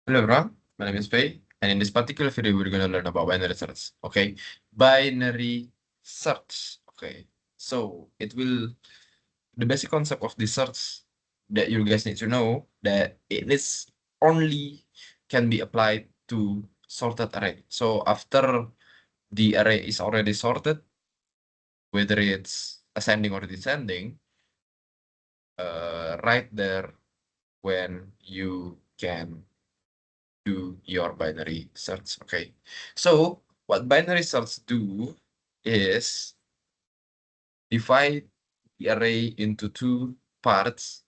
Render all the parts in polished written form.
Hello everyone, my name is Faye, and in this particular video, we're going to learn about binary search. Okay, binary search. Okay, so the basic concept of this search that you guys need to know that it is only can be applied to sorted array. So after the array is already sorted, whether it's ascending or descending, right there when you can do your binary search. Okay, so what binary search do is divide the array into two parts,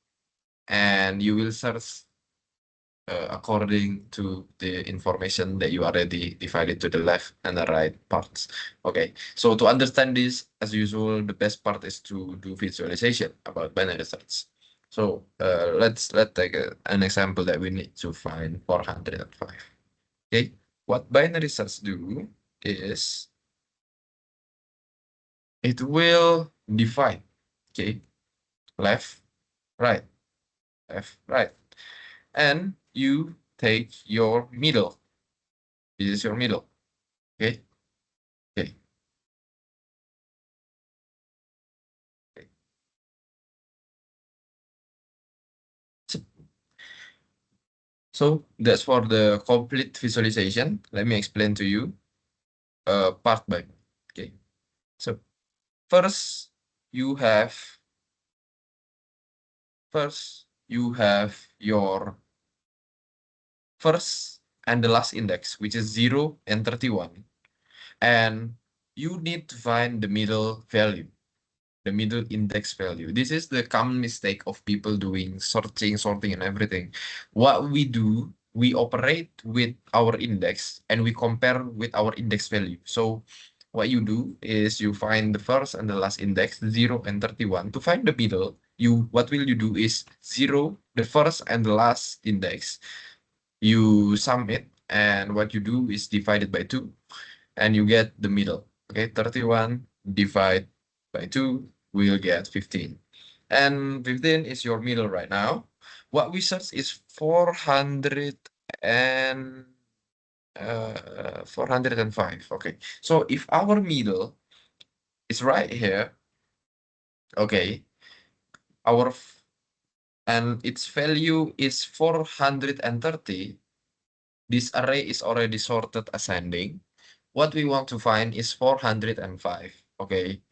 and you will search according to the information that you already divided to the left and the right parts. Okay, so to understand this, as usual, the best part is to do visualization about binary search. So let's take an example that we need to find 405. Okay, what binary search do is it will divide, okay, left, right, left, right, and you take your middle. This is your middle, okay, okay, okay. So, so that's for the complete visualization. Let me explain to you part by part. Okay, so first you have your first and the last index, which is 0 and 31. And you need to find the middle value, the middle index value. This is the common mistake of people doing searching, sorting, and everything. What we do, we operate with our index and we compare with our index value. So what you do is you find the first and the last index, 0 and 31. To find the middle, what will you do is 0, the first and the last index. You sum it, and what you do is divide it by 2, and you get the middle. Okay, 31 divide by 2 will get 15. And 15 is your middle right now. What we search is 405. Okay, so if our middle is right here, okay, and its value is 430, this array is already sorted ascending. What we want to find is 405. Okay,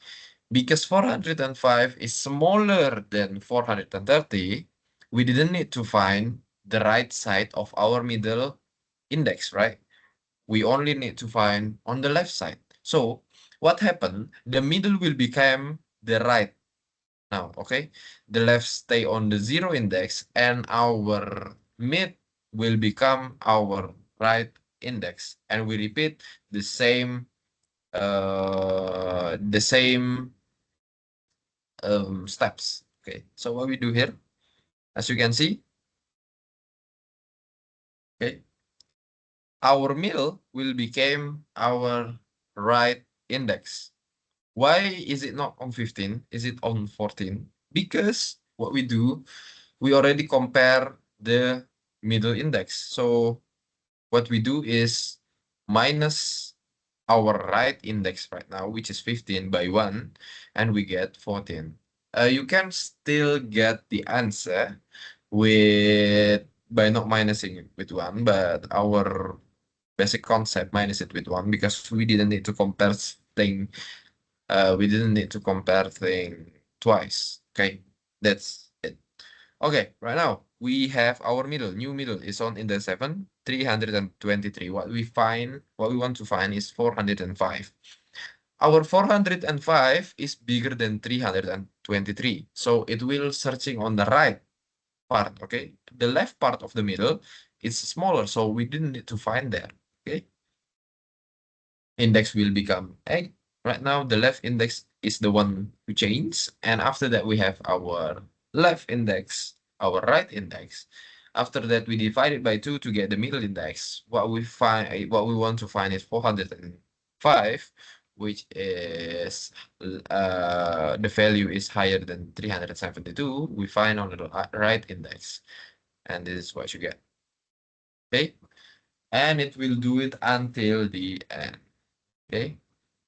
because 405 is smaller than 430, we didn't need to find the right side of our middle index, right? We only need to find on the left side. So what happened? The middle will become the right now, okay? The left stay on the 0 index, and our mid will become our right index. And we repeat the same steps. Okay, so what we do here, as you can see, okay, our middle will become our right index. Why is it not on 15? Is it on 14? Because what we do, we already compare the middle index. So what we do is minus our right index right now, which is 15 by 1, and we get 14. You can still get the answer by not minusing it with 1, but our basic concept minus it with 1, because we didn't need to compare thing twice. Okay, that's it. Okay, right now we have our new middle is on index 7, 323. What we want to find is 405. Our 405 is bigger than 323, so it will searching on the right part. Okay, the left part of the middle is smaller, so we didn't need to find there. Okay, index will become 8. Right now, the left index is the one who changes, and after that we have our left index, our right index. After that, we divide it by 2 to get the middle index. What we want to find is 405, which is the value is higher than 372. We find on the right index, and this is what you get. Okay, and it will do it until the end. Okay,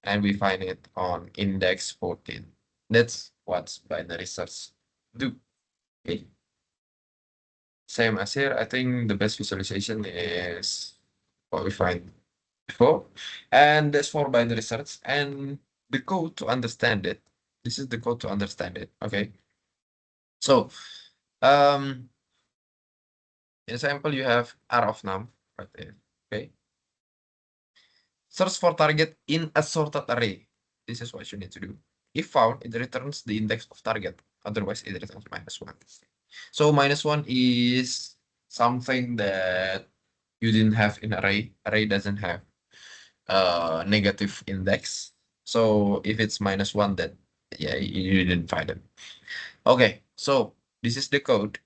and we find it on index 14. That's what binary search do. Okay, same as here. I think the best visualization is what we find before, and that's for binary search. And the code to understand it. This is the code to understand it. Okay, so um, example, you have R of num right there. Okay, search for target in a sorted array. This is what you need to do. If found, it returns the index of target. Otherwise, it returns -1. So -1 is something that you didn't have in array. Array doesn't have negative index. So if it's -1, then yeah, you didn't find it. Okay, so this is the code.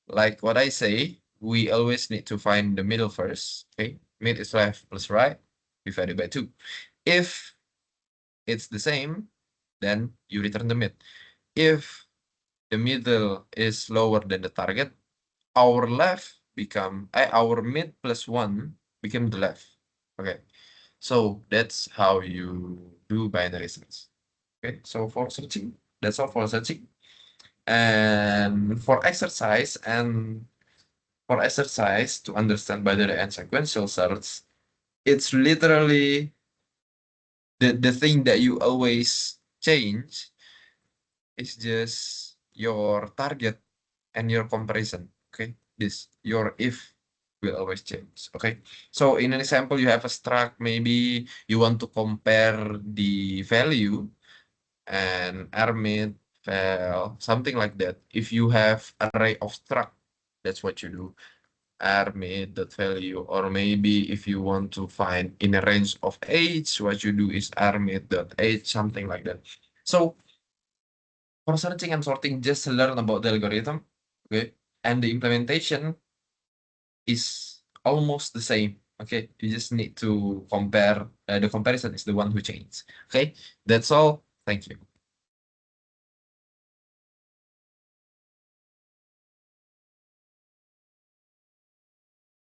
Like what I say, we always need to find the middle first. Okay, mid is left plus right divided by 2. If it's the same, then you return the mid. If the middle is lower than the target, our left become our mid plus 1 become the left. Okay, so that's how you do binary search. Okay, so for searching, that's all for searching. And for exercise to understand binary and sequential search, it's literally the thing that you always change is just your target and your comparison. Okay, this your if will always change. Okay, so in an example, you have a struct. Maybe you want to compare the value and armit val something like that. If you have array of struct, that's what you do. Armit dot value, or maybe if you want to find in a range of age, what you do is armit dot age, something like that. So for searching and sorting, just learn about the algorithm, okay? And the implementation is almost the same, okay? You just need to compare, the comparison is the one who changes, okay? That's all. Thank you.